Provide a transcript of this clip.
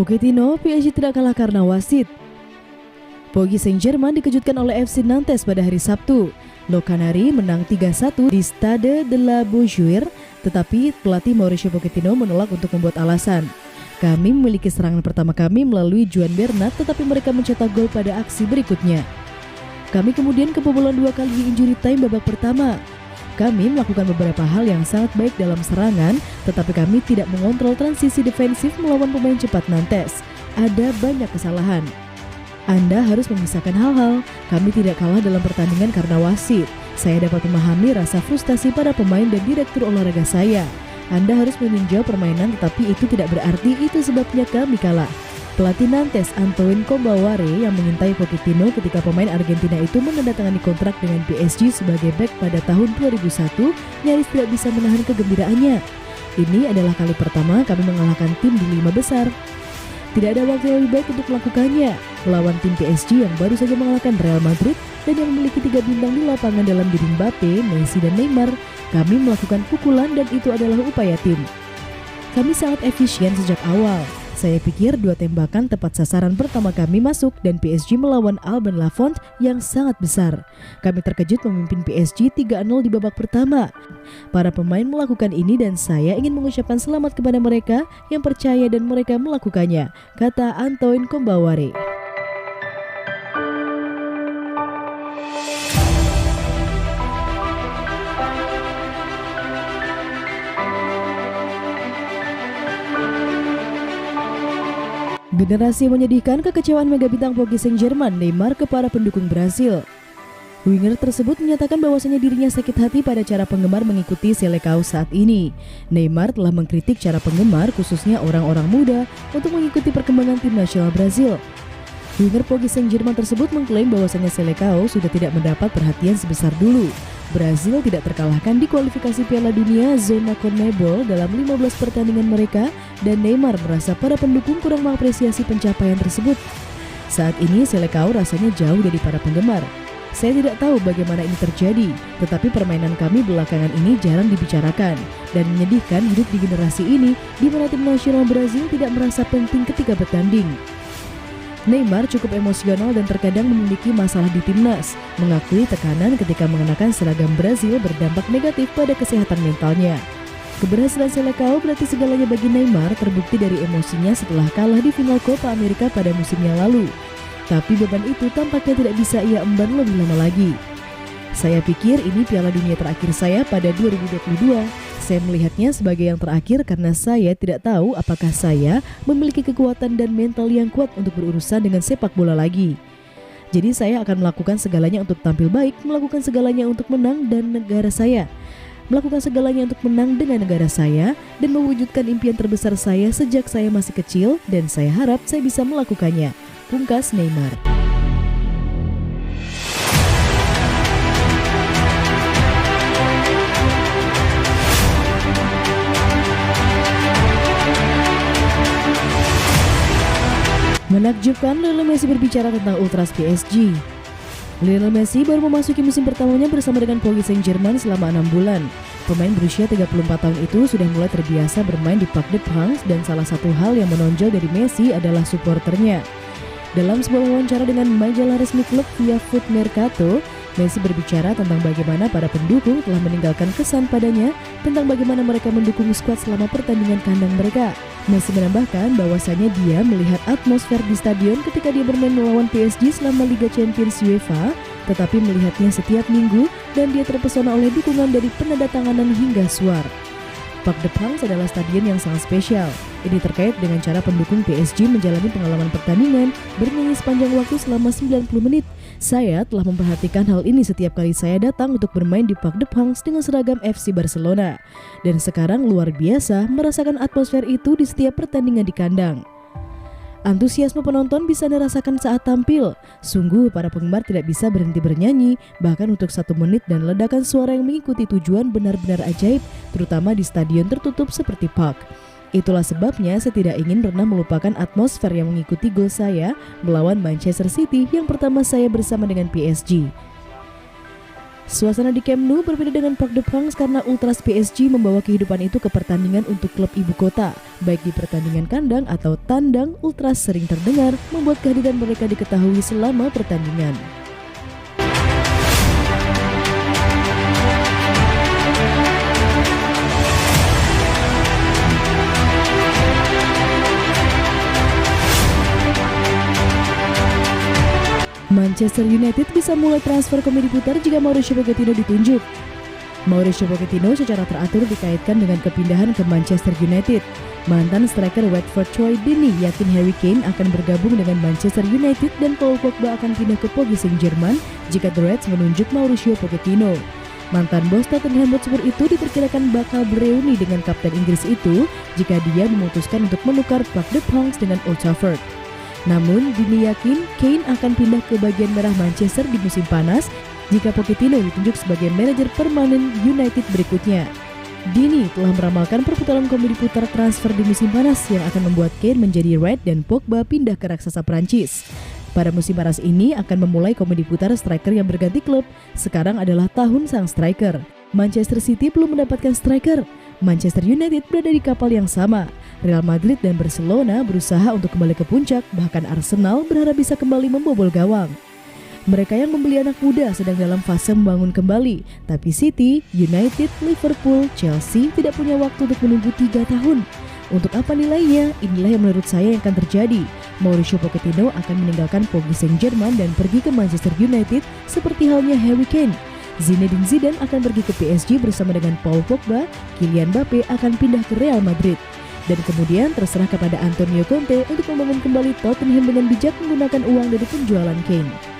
Pochettino, PSG tidak kalah karena wasit. Paris Saint-Germain dikejutkan oleh FC Nantes pada hari Sabtu. Le Canari menang 3-1 di Stade de la Beaujoire, tetapi pelatih Mauricio Pochettino menolak untuk membuat alasan. Kami memiliki serangan pertama kami melalui Juan Bernat, tetapi mereka mencetak gol pada aksi berikutnya. Kami kemudian kebobolan 2 kali di injury time babak pertama. Kami melakukan beberapa hal yang sangat baik dalam serangan, tetapi kami tidak mengontrol transisi defensif melawan pemain cepat Nantes. Ada banyak kesalahan. Anda harus memisahkan hal-hal. Kami tidak kalah dalam pertandingan karena wasit. Saya dapat memahami rasa frustasi para pemain dan direktur olahraga saya. Anda harus meninjau permainan, tetapi itu tidak berarti itu sebabnya kami kalah. Pelatih Nantes Antoine Kombaware yang mengintai Pochettino ketika pemain Argentina itu menandatangani kontrak dengan PSG sebagai bek pada tahun 2001 nyaris tidak bisa menahan kegembiraannya. Ini adalah kali pertama kami mengalahkan tim di 5 besar. Tidak ada waktu yang lebih baik untuk melakukannya. Melawan tim PSG yang baru saja mengalahkan Real Madrid dan yang memiliki 3 bintang di lapangan dalam diri Mbappe, Messi dan Neymar, kami melakukan pukulan dan itu adalah upaya tim. Kami sangat efisien sejak awal. Saya pikir 2 tembakan tepat sasaran pertama kami masuk dan PSG melawan Alban Lafont yang sangat besar. Kami terkejut memimpin PSG 3-0 di babak pertama. Para pemain melakukan ini dan saya ingin mengucapkan selamat kepada mereka yang percaya dan mereka melakukannya, kata Antoine Kombaware. Generasi menyedihkan kekecewaan mega bintang Paris Saint-Germain Neymar ke para pendukung Brasil. Winger tersebut menyatakan bahwasanya dirinya sakit hati pada cara penggemar mengikuti Seleção saat ini. Neymar telah mengkritik cara penggemar, khususnya orang-orang muda, untuk mengikuti perkembangan tim nasional Brasil. Winger Paris Saint-Germain tersebut mengklaim bahwasanya Seleção sudah tidak mendapat perhatian sebesar dulu. Brasil tidak terkalahkan di kualifikasi Piala Dunia zona CONMEBOL dalam 15 pertandingan mereka dan Neymar merasa para pendukung kurang mengapresiasi pencapaian tersebut. Saat ini Seleção rasanya jauh dari para penggemar. Saya tidak tahu bagaimana ini terjadi, tetapi permainan kami belakangan ini jarang dibicarakan dan menyedihkan hidup di generasi ini di mana tim nasional Brasil tidak merasa penting ketika bertanding. Neymar cukup emosional dan terkadang memiliki masalah di timnas, mengakui tekanan ketika mengenakan seragam Brasil berdampak negatif pada kesehatan mentalnya. Keberhasilan Seleção berarti segalanya bagi Neymar, terbukti dari emosinya setelah kalah di final Copa America pada musim yang lalu. Tapi beban itu tampaknya tidak bisa ia emban lebih lama lagi. Saya pikir ini Piala Dunia terakhir saya pada 2022. Saya melihatnya sebagai yang terakhir karena saya tidak tahu apakah saya memiliki kekuatan dan mental yang kuat untuk berurusan dengan sepak bola lagi. Jadi saya akan melakukan segalanya untuk tampil baik, melakukan segalanya untuk menang dan negara saya. Melakukan segalanya untuk menang dengan negara saya dan mewujudkan impian terbesar saya sejak saya masih kecil dan saya harap saya bisa melakukannya, pungkas Neymar. Menakjubkan, Lionel Messi berbicara tentang Ultras PSG. Lionel Messi baru memasuki musim pertamanya bersama dengan Paris Saint-Germain selama 6 bulan. Pemain berusia 34 tahun itu sudah mulai terbiasa bermain di Parc des Princes dan salah satu hal yang menonjol dari Messi adalah supporternya. Dalam sebuah wawancara dengan majalah resmi klub via Foot Mercato, Messi berbicara tentang bagaimana para pendukung telah meninggalkan kesan padanya tentang bagaimana mereka mendukung skuad selama pertandingan kandang mereka. Messi menambahkan bahwasannya dia melihat atmosfer di stadion ketika dia bermain melawan PSG selama Liga Champions UEFA, tetapi melihatnya setiap minggu dan dia terpesona oleh dukungan dari penandatanganan hingga suar. Parc des Princes adalah stadion yang sangat spesial. Ini terkait dengan cara pendukung PSG menjalani pengalaman pertandingan bernyanyi sepanjang waktu selama 90 menit. Saya telah memperhatikan hal ini setiap kali saya datang untuk bermain di Parc des Princes dengan seragam FC Barcelona. Dan sekarang luar biasa merasakan atmosfer itu di setiap pertandingan di kandang. Antusiasme penonton bisa dirasakan saat tampil. Sungguh para penggemar tidak bisa berhenti bernyanyi, bahkan untuk 1 menit dan ledakan suara yang mengikuti tujuan benar-benar ajaib, terutama di stadion tertutup seperti Parc. Itulah sebabnya saya tidak ingin pernah melupakan atmosfer yang mengikuti gol saya melawan Manchester City yang pertama saya bersama dengan PSG. Suasana di Camp Nou berbeda dengan Parc des Princes karena Ultras PSG membawa kehidupan itu ke pertandingan untuk klub ibu kota. Baik di pertandingan kandang atau tandang, Ultras sering terdengar membuat kehadiran mereka diketahui selama pertandingan. Manchester United bisa mulai transfer komedi putar jika Mauricio Pochettino ditunjuk. Mauricio Pochettino secara teratur dikaitkan dengan kepindahan ke Manchester United. Mantan striker Watford Troy Deeney yakin Harry Kane akan bergabung dengan Manchester United dan Paul Pogba akan pindah ke Paris Saint-Germain jika The Reds menunjuk Mauricio Pochettino. Mantan bos Tottenham Hotspur itu diperkirakan bakal bereuni dengan kapten Inggris itu jika dia memutuskan untuk menukar Parc des Princes dengan Old Trafford. Namun, Deeney yakin Kane akan pindah ke bagian merah Manchester di musim panas jika Pochettino ditunjuk sebagai manajer permanen United berikutnya. Deeney telah meramalkan perputaran komedi putar transfer di musim panas yang akan membuat Kane menjadi Red dan Pogba pindah ke raksasa Prancis. Pada musim panas ini akan memulai komedi putar striker yang berganti klub. Sekarang adalah tahun sang striker. Manchester City belum mendapatkan striker. Manchester United berada di kapal yang sama. Real Madrid dan Barcelona berusaha untuk kembali ke puncak, bahkan Arsenal berharap bisa kembali membobol gawang. Mereka yang membeli anak muda sedang dalam fase membangun kembali, tapi City, United, Liverpool, Chelsea tidak punya waktu untuk menunggu 3 tahun. Untuk apa nilainya? Inilah yang menurut saya yang akan terjadi. Mauricio Pochettino akan meninggalkan Paris Saint-Germain dan pergi ke Manchester United seperti halnya Harry Kane. Zinedine Zidane akan pergi ke PSG bersama dengan Paul Pogba, Kylian Mbappe akan pindah ke Real Madrid. Dan kemudian terserah kepada Antonio Conte untuk membangun kembali Tottenham dengan bijak menggunakan uang dari penjualan Kane.